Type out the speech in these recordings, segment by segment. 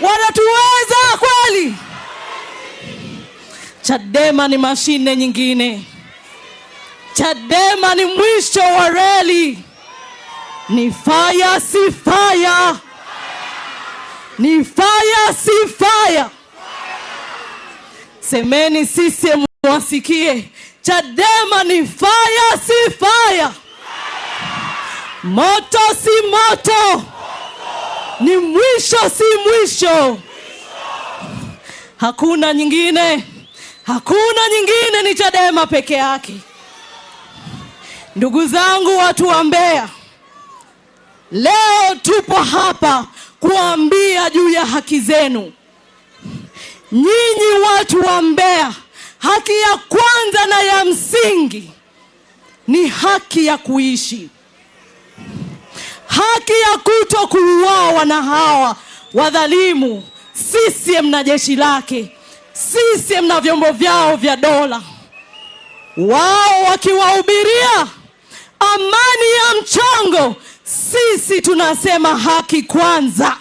Wanatuweza kweli? Chadema ni mashine nyingine. Chadema ni mwisho wa reli. Ni fire si fire. Ni fire si fire. Semeni CCM wasikie. Chadema ni fire si fire. Moto si moto. Ni mwisho si mwisho. Hakuna nyingine. Hakuna nyingine, ni Chadema peke yake. Ndugu zangu watu wa Mbeya, leo tupo hapa kuambia juu ya haki zenu. Nyinyi watu wa Mbeya, haki ya kwanza na ya msingi ni haki ya kuishi. Haki ya kuto kuuawa na hawa wadhalimu, CCM na jeshi lake, CCM na vyombo vyao vya dola. Wao wakiwahubiria amani ya mchongo, sisi tunasema haki kwanza.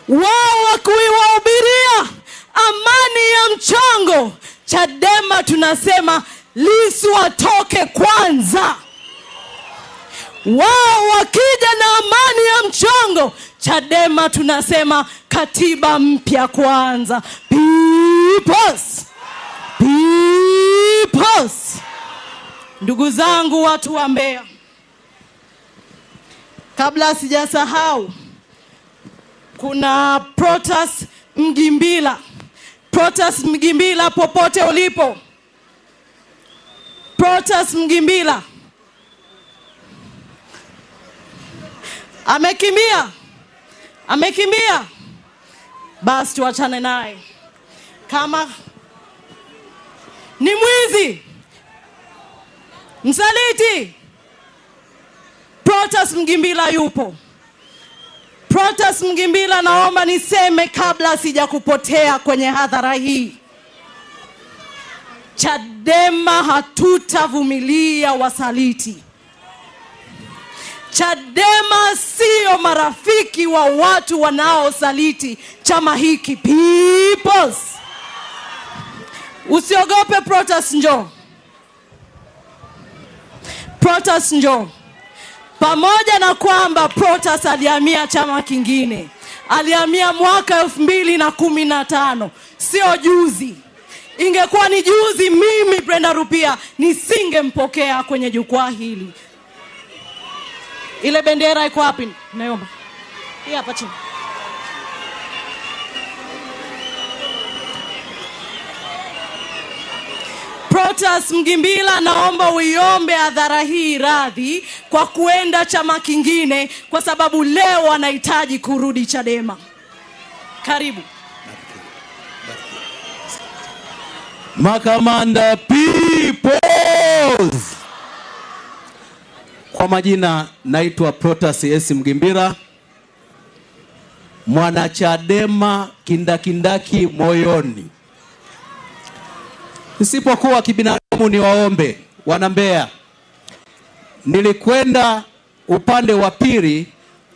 Wao wakiwahubiria amani ya mchongo, Chadema tunasema Lissu atoke kwanza. Wao wakija na amani ya mchongo, Chadema tunasema katiba mpya kwanza. Peoples. Ndugu zangu watu wa Mbeya, kabla sijasahau, kuna Protas Mgimbila. Protas Mgimbila, popote ulipo. Protas Mgimbila amekimbia. Basi tuachane naye. Kama ni mwizi, msaliti, Protas Mgimbila yupo. Protas Mgimbila, naomba niseme kabla sijakupotea kwenye hadhara hii. Chadema hatutavumilia wasaliti. Chadema sio marafiki wa watu wanaosaliti chama hiki. Peoples. Usiogope Protas, njoo. Protas njoo. Pamoja na kwamba Protas alihamia chama kingine, alihamia mwaka 2015, sio juzi. Ingekuwa ni juzi, mimi Brenda Rupia nisingempokea kwenye jukwaa hili. Ile bendera iko wapi? Naomba. Hii hapa chini. Protas Mgimbila, naomba uiombe hadhara hii radhi kwa kuenda chama kingine, kwa sababu leo anahitaji kurudi Chadema. Karibu. Makamanda Peoples. Kwa majina naitwa Protas S. Mgimbila, mwana Chadema kindakindaki moyoni. Nisipokuwa kibinadamu ni waombe wana Mbeya, nilikwenda upande wa pili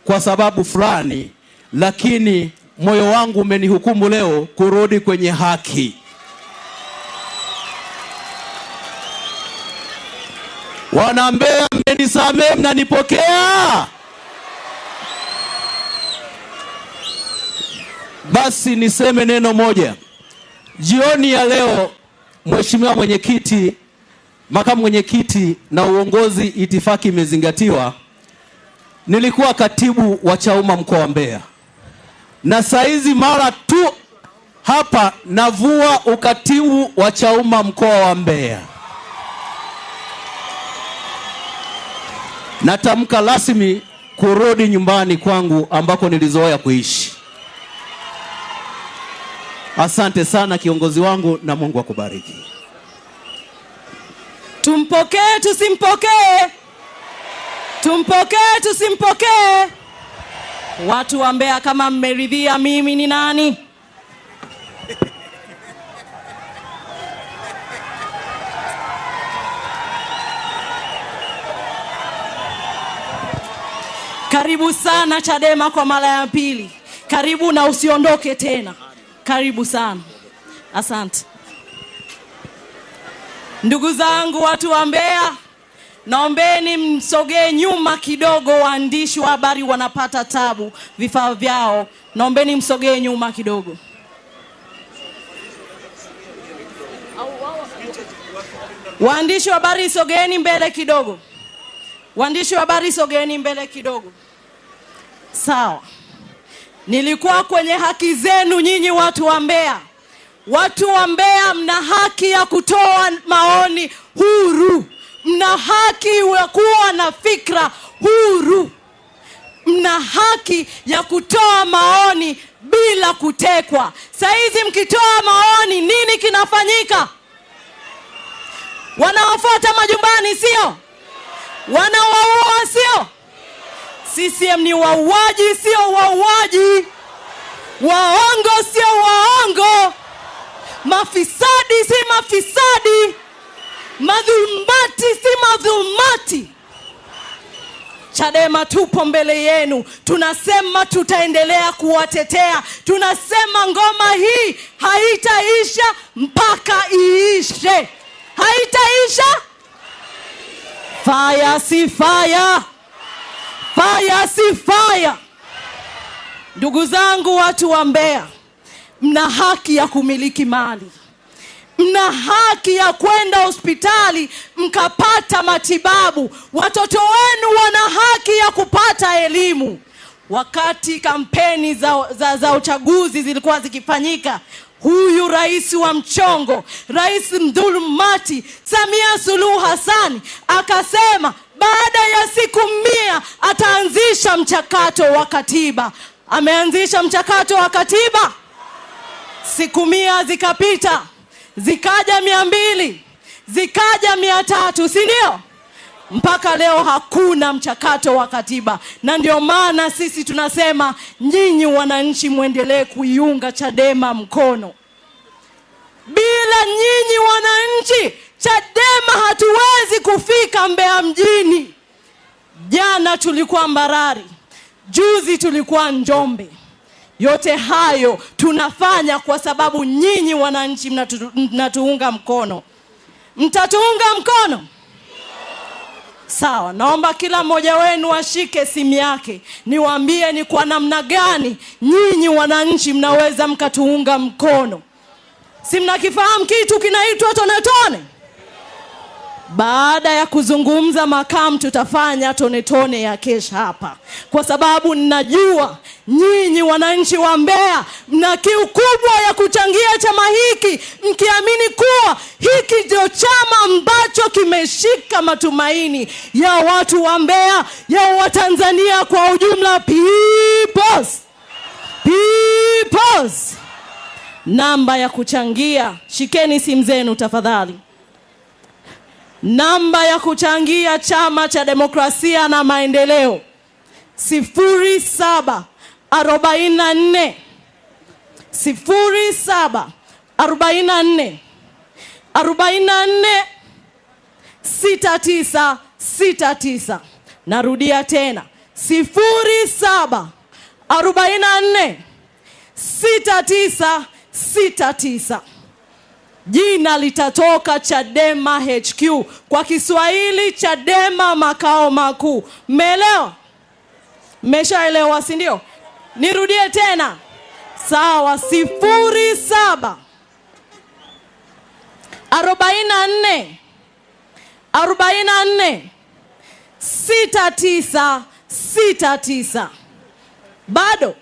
kwa sababu fulani, lakini moyo wangu umenihukumu leo kurudi kwenye haki. Wana Mbeya, mmenisamehe, mnanipokea? Basi niseme neno moja. Jioni ya leo, Mheshimiwa Mwenyekiti, Makamu Mwenyekiti na uongozi itifaki imezingatiwa. Nilikuwa katibu wa Chauma mkoa wa Mbeya, na saizi mara tu hapa navua ukatibu wa Chauma mkoa wa Mbeya. Natamka rasmi kurudi nyumbani kwangu ambako nilizoea kuishi. Asante sana kiongozi wangu, na Mungu akubariki. Tumpokee tusimpokee? Tumpokee tusimpokee? Watu wa Mbeya, kama mmeridhia, mimi ni nani? Karibu sana Chadema kwa mara ya pili. Karibu na usiondoke tena. Karibu sana. Asante. Ndugu zangu watu wa Mbeya, naombeni msogee nyuma kidogo, waandishi wa habari wanapata tabu vifaa vyao. Naombeni msogee nyuma kidogo. Waandishi wa habari sogeeni mbele kidogo. Waandishi wa habari sogeeni mbele kidogo. Sawa. Nilikuwa kwenye haki zenu nyinyi watu wa Mbeya. Watu wa Mbeya mna haki ya kutoa maoni huru. Mna haki ya kuwa na fikra huru. Mna haki ya kutoa maoni bila kutekwa. Saizi mkitoa maoni nini kinafanyika? Wanawafuata majumbani sio? Wanawaua sio? CCM ni wauaji sio wauaji. Waongo sio waongo. Mafisadi si mafisadi. Madhulumati si madhulumati. Chadema tupo mbele yenu. Tunasema tutaendelea kuwatetea. Tunasema ngoma hii haitaisha mpaka iishe. Haitaisha. Fire si fire. Fire si fire. Ndugu zangu watu wa Mbeya, mna haki ya kumiliki mali. Mna haki ya kwenda hospitali mkapata matibabu. Watoto wenu wana haki ya kupata elimu. Wakati kampeni za uchaguzi zilikuwa zikifanyika, huyu rais wa mchongo, rais mdhulumati Samia Suluhu Hassan akasema baada ya siku 100 ataanzisha mchakato wa katiba. Ameanzisha mchakato wa katiba. Siku 100 zikapita, zikaja 200, zikaja 300, si ndio? Mpaka leo hakuna mchakato wa katiba. Na ndio maana sisi tunasema nyinyi wananchi muendelee kuiunga Chadema mkono. Bila nyinyi wananchi, Chadema hatuwezi kufika Mbeya mjini. Jana tulikuwa Mbarali, juzi tulikuwa Njombe. Yote hayo tunafanya kwa sababu nyinyi wananchi mnatuunga mkono. Mtatuunga mkono? Sawa, naomba kila mmoja wenu ashike simu yake. Niwaambie ni kwa namna gani nyinyi wananchi mnaweza mkatuunga mkono. Si mnakifahamu kitu kinaitwa tone tone? Baada ya kuzungumza makamu tutafanya tone tone ya kesha hapa. Kwa sababu ninajua nyinyi wananchi wa Mbeya mna kiu kubwa ya kuchangia chama hiki, mkiamini kuwa hiki ndio chama ambacho kimeshika matumaini ya watu wa Mbeya, ya Watanzania kwa ujumla. Peoples. Namba ya kuchangia, shikeni simu zenu tafadhali. Namba ya kuchangia Chama cha Demokrasia na Maendeleo 0744 44 6969. Narudia tena 0744 6969. Jina litatoka Chadema HQ. Kwa Kiswahili Chadema makao makuu. Mmeelewa? Mmeshaelewa si ndio? Nirudie tena. Sawa, 0744 44 6969. Bado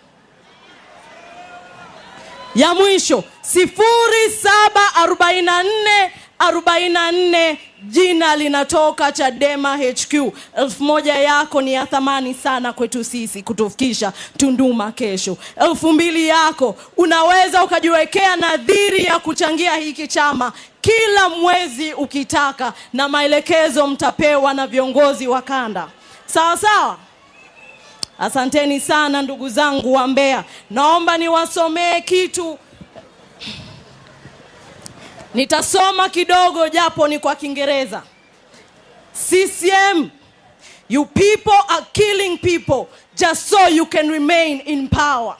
ya mwisho 0744 44. Jina linatoka Chadema HQ. 1000 yako ni ya thamani sana kwetu sisi kutufikisha Tunduma kesho. 2000 yako unaweza ukajiwekea nadhiri ya kuchangia hiki chama kila mwezi ukitaka, na maelekezo mtapewa na viongozi wa kanda. Sawa sawa? Asanteni sana ndugu zangu wa Mbeya. Naomba niwasomee kitu. Nitasoma kidogo japo ni kwa Kiingereza. CCM, you people are killing people just so you can remain in power.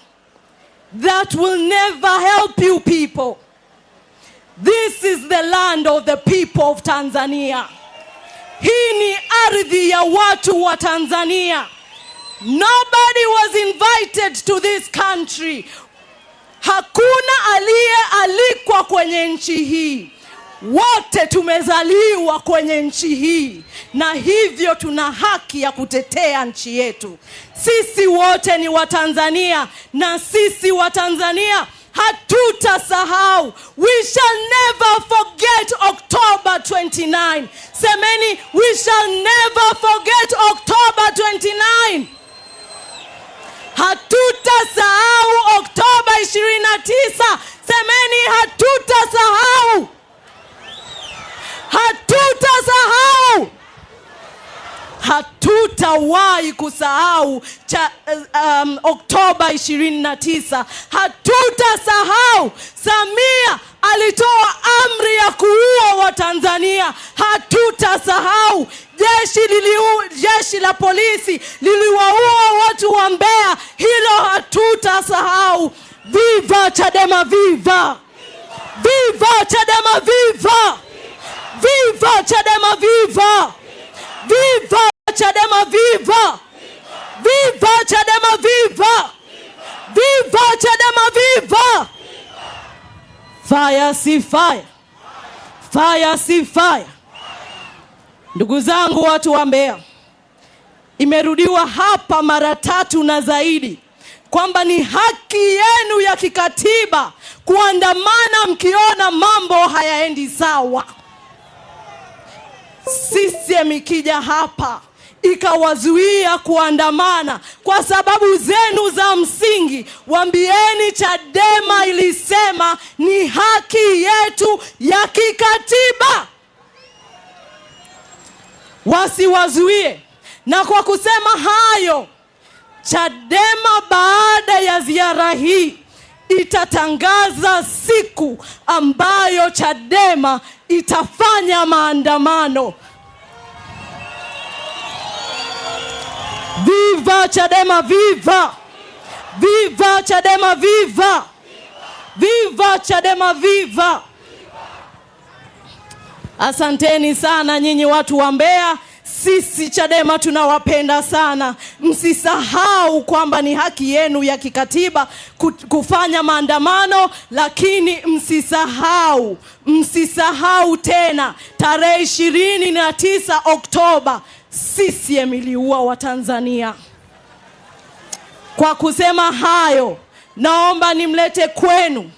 that will never help you people. This is the land of the people of Tanzania. Hii ni ardhi ya watu wa Tanzania. Nobody was invited to this country. Hakuna aliyealikwa kwenye nchi hii. Wote tumezaliwa kwenye nchi hii, na hivyo tuna haki ya kutetea nchi yetu. Sisi wote ni Watanzania, na sisi Watanzania hatutasahau. We shall never forget October 29. Semeni, we shall never forget October 29. Hatutasahau Oktoba 29. Semeni, hatutasahau. Hatutasahau. Hatutawahi kusahau Oktoba 29. Hatutasahau. Samia alitoa amri ya kuua Watanzania. Hatutasahau. Jeshi la polisi liliwaua watu wa Mbeya. Hilo hatutasahau. Viva Chadema, viva! Viva Chadema, viva! Viva Chadema, viva! Viva Chadema, viva! Viva Chadema, viva! Viva Chadema, viva! Fire si fire. Fire si fire. Ndugu zangu watu wa Mbeya, imerudiwa hapa mara 3 na zaidi kwamba ni haki yenu ya kikatiba kuandamana mkiona mambo hayaendi sawa. CCM ikija hapa ikawazuia kuandamana kwa sababu zenu za msingi, waambieni Chadema ilisema ni haki yetu ya kikatiba. Wasiwazuie. Na kwa kusema hayo, Chadema baada ya ziara hii itatangaza siku ambayo Chadema itafanya maandamano. Viva Chadema, viva! Viva Chadema, viva! Viva Chadema, viva! Asanteni sana nyinyi watu wa Mbeya. Sisi Chadema tunawapenda sana. Msisahau kwamba ni haki yenu ya kikatiba kufanya maandamano, lakini msisahau tena tarehe 29 Oktoba CCM iliua Watanzania. Kwa kusema hayo, naomba nimlete kwenu